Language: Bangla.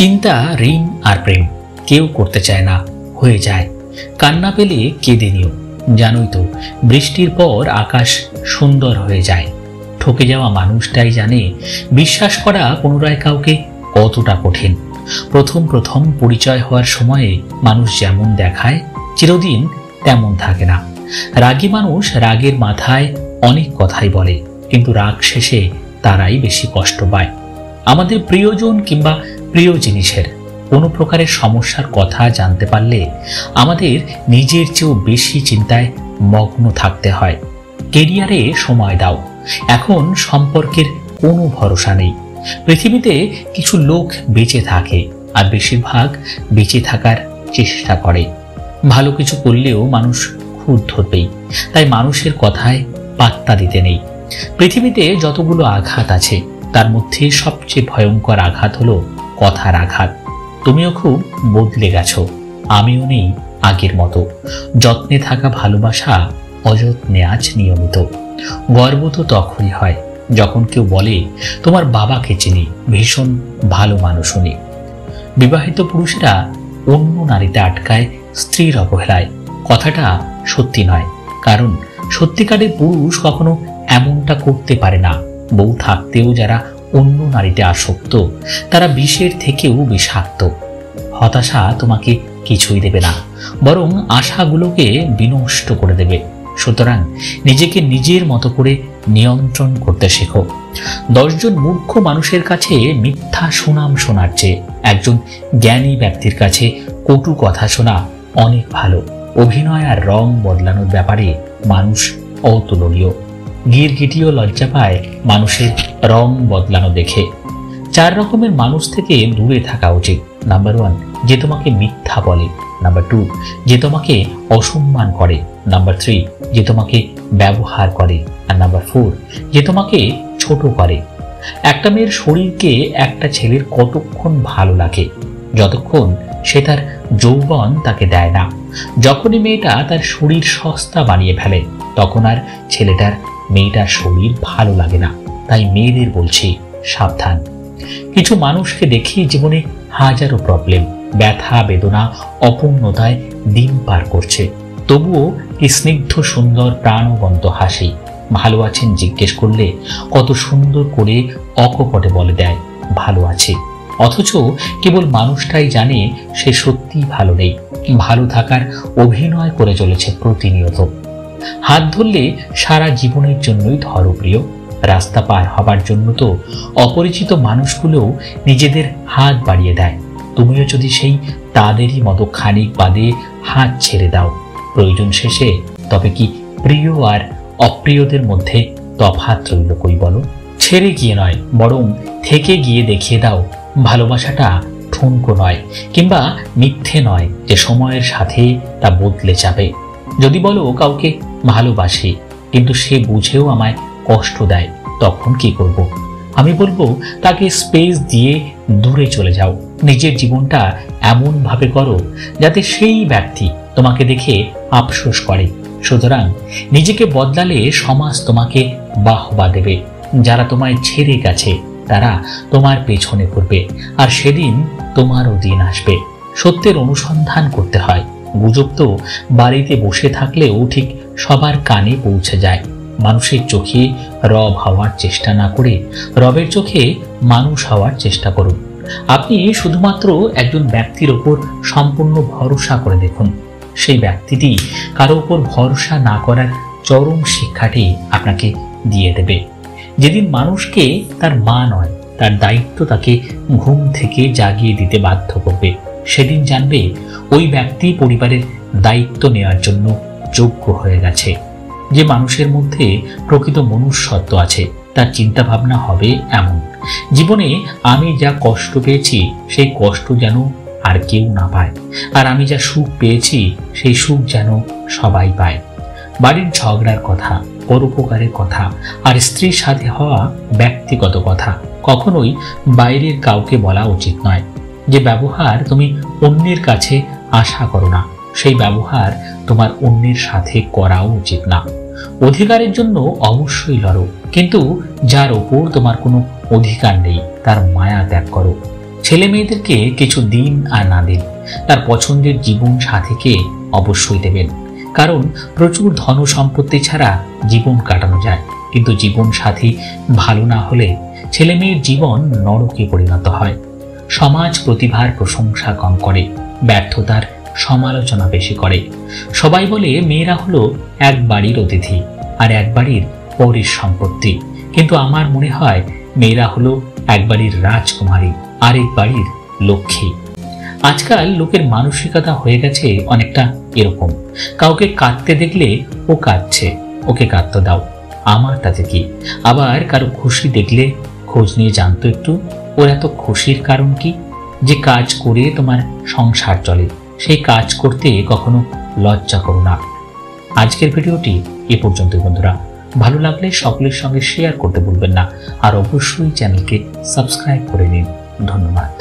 চিন্তা, ঋণ আর প্রেম কেউ করতে চায় না, হয়ে যায়। কান্না পেলে কেঁদে নিও, জানোই তো বৃষ্টির পর আকাশ সুন্দর হয়ে যায়। ঠকে যাওয়া মানুষটাই জানে বিশ্বাস করা পুনরায় কাউকে কতটা কঠিন। প্রথম প্রথম পরিচয় হওয়ার সময়ে মানুষ যেমন দেখায় চিরদিন তেমন থাকে না। রাগী মানুষ রাগের মাথায় অনেক কথাই বলে, কিন্তু রাগ শেষে তারাই বেশি কষ্ট পায়। আমাদের প্রিয়জন কিংবা প্রিয় জিনিসের কোনো প্রকারের সমস্যার কথা জানতে পারলে আমাদের নিজের চেয়েও বেশি চিন্তায় মগ্ন থাকতে হয়। কেরিয়ারে সময় দাও, এখন সম্পর্কের কোনো ভরসা নেই। পৃথিবীতে কিছু লোক বেঁচে থাকে আর বেশিরভাগ বেঁচে থাকার চেষ্টা করে। ভালো কিছু করলেও মানুষ খুঁত ধরবেই, তাই মানুষের কথায় পাত্তা দিতে নেই। পৃথিবীতে যতগুলো আঘাত আছে তার মধ্যে সবচেয়ে ভয়ঙ্কর আঘাত হলো কথার আঘাত। তুমিও খুব বদলে গেছো, আমিও নেই আগের মতো। যত্নে থাকা ভালোবাসা অযত্নে আজ নিয়মিত। গর্ব তো তখনই হয় যখন কেউ বলে তোমার বাবাকে চিনি, ভীষণ ভালো মানুষ উনি। বিবাহিত পুরুষেরা অন্য নারীতে আটকায় স্ত্রীর অবহেলায়। কথাটা সত্যি নয়, কারণ সত্যিকারের পুরুষ কখনো এমনটা করতে পারে না। বউ থাকতেও যারা অন্য নারীতে আসক্ত তারা বিষের থেকেও বিষাক্ত। হতাশা তোমাকে কিছুই দেবে না, বরং আশাগুলোকে বিনষ্ট করে দেবে। সুতরাং নিজেকে নিজের মতো করে নিয়ন্ত্রণ করতে শেখো। 10 জন মূর্খ মানুষের কাছে মিথ্যা সুনাম শোনার চেয়ে একজন জ্ঞানী ব্যক্তির কাছে কটু কথা শোনা অনেক ভালো। অভিনয় আর রং বদলানোর ব্যাপারে মানুষ অতুলনীয়। গিরগিটিও লজ্জা পায় মানুষের রং বদলানো দেখে। 4 রকমের মানুষ থেকে দূরে থাকা উচিত। নাম্বার 1, যে তোমাকে মিথ্যা বলে। নাম্বার 2, যে তোমাকে অসম্মান করে। নাম্বার 3, যে তোমাকে ব্যবহার করে। আর নাম্বার 4, যে তোমাকে ছোট করে। একটা মেয়ের শরীরকে একটা ছেলের কতক্ষণ ভালো লাগে? যতক্ষণ সে তার যৌবন তাকে দেয় না। যখনই মেয়েটা তার শরীর সস্তা বানিয়ে ফেলে তখন আর মেয়েটার শরীর ভালো লাগে না। তাই মেয়েদের বলছি, সাবধান। কিছু মানুষকে দেখি জীবনে হাজারো প্রবলেম, ব্যথা বেদনা, অপূর্ণতায় দিন পার করছে, তবুও কি স্নিগ্ধ সুন্দর প্রাণবন্ত হাসি। ভালো আছেন জিজ্ঞেস করলে কত সুন্দর করে অকপটে বলে দেয় ভালো আছে, অথচ কেবল মানুষটাই জানে সে সত্যিই ভালো নেই। ভালো থাকার অভিনয় করে চলেছে প্রতিনিয়ত। হাত ধরলে সারা জীবনের জন্যই ধরো প্রিয়। রাস্তা পার হবার জন্য তো অপরিচিত মানুষগুলোও নিজেদের হাত বাড়িয়ে দেয়। তুমিও যদি সেই তাদেরই মতো খানিক বাদে হাত ছেড়ে দাও প্রয়োজন শেষে, তবে কি প্রিয় আর অপ্রিয়দের মধ্যে তফাৎ রইল কই বলো? ছেড়ে গিয়ে নয়, বরং থেকে গিয়ে দেখিয়ে দাও ভালোবাসাটা ঠুনকো নয় কিংবা মিথ্যে নয় যে সময়ের সাথে তা বদলে যাবে। যদি বলো কাউকে ভালোবাসি কিন্তু সে বুঝেও আমায় কষ্ট দেয়, তখন কি করব? আমি বলবো তাকে স্পেস দিয়ে দূরে চলে যাও। নিজের জীবনটা এমন ভাবে করো যাতে সেই ব্যক্তি তোমাকে দেখে আফসোস করে। সুতরাং নিজেকে বদলালে সমাজ তোমাকে বাহবা দেবে। যারা তোমায় ছেড়ে গেছে তারা তোমার পেছনে ঘুরবে, আর সেদিন তোমারও দিন আসবে। সত্যের অনুসন্ধান করতে হয়। গুজব তো বাড়িতে বসে থাকলেও ঠিক সবার কানে পৌঁছে যায়। মানুষের চোখে রব হওয়ার চেষ্টা না করে রবের চোখে মানুষ হওয়ার চেষ্টা করুন। আপনি শুধুমাত্র একজন ব্যক্তির ওপর সম্পূর্ণ ভরসা করে দেখুন। সেই ব্যক্তিটি কারো উপর ভরসা না করার চরম শিক্ষাটি আপনাকে দিয়ে দেবে। যেদিন মানুষকে তার মা নয়, তার দায়িত্ব তাকে ঘুম থেকে জাগিয়ে দিতে বাধ্য করবে, সেদিন জানবে ওই ব্যক্তি পরিবারের দায়িত্ব নেওয়ার জন্য যোগ্য হয়ে গেছে। যে মানুষের মধ্যে প্রকৃত মনুষ্যত্ব আছে তার চিন্তা ভাবনা হবে এমন, জীবনে আমি যা কষ্ট পেয়েছি সেই কষ্ট যেন আর কেউ না পায়, আর আমি যা সুখ পেয়েছি সেই সুখ যেন সবাই পায়। বাড়ির ঝগড়ার কথা, পরোপকারের কথা আর স্ত্রীর সাথে হওয়া ব্যক্তিগত কথা কখনোই বাইরের কাউকে বলা উচিত নয়। যে ব্যবহার তুমি অন্যের কাছে আশা করো না, সেই ব্যবহার তোমার অন্যের সাথে করাও উচিত না। অধিকারের জন্য অবশ্যই লড়ো, কিন্তু যার ওপর তোমার কোনো অধিকার নেই তার মায়া ত্যাগ করো। ছেলে মেয়েদেরকে কিছু দিন আর না দিন, তার পছন্দের জীবন সাথীকে অবশ্যই দেবেন। কারণ প্রচুর ধন সম্পত্তি ছাড়া জীবন কাটানো যায়, কিন্তু জীবন সাথী ভালো না হলে ছেলে মেয়ের জীবন নরকে পরিণত হয়। সমাজ প্রতিভার প্রশংসা কম করে, ব্যর্থতার সমালোচনা বেশি করে। সবাই বলে মেয়েরা হলো এক বাড়ির অতিথি আর এক বাড়ির পরের সম্পত্তি, কিন্তু আমার মনে হয় মেয়েরা হলো এক বাড়ির রাজকুমারী আর এক বাড়ির লক্ষ্মী। আজকাল লোকের মানসিকতা হয়ে গেছে অনেকটা এরকম, কাউকে কাঁদতে দেখলে ও কাঁদছে, ওকে কাঁদতে দাও, আমার তাতে কি। আবার কারো খুশি দেখলে খোঁজ নিয়ে জানতো একটু ওর এত খুশির কারণ কি। যে কাজ করে তোমার সংসার চলে সেই কাজ করতে কখনো লজ্জা করো না। আজকের ভিডিওটি এ পর্যন্তই বন্ধুরা। ভালো লাগলে সকলের সঙ্গে শেয়ার করতে ভুলবেন না, আর অবশ্যই চ্যানেলকে সাবস্ক্রাইব করে নিন। ধন্যবাদ।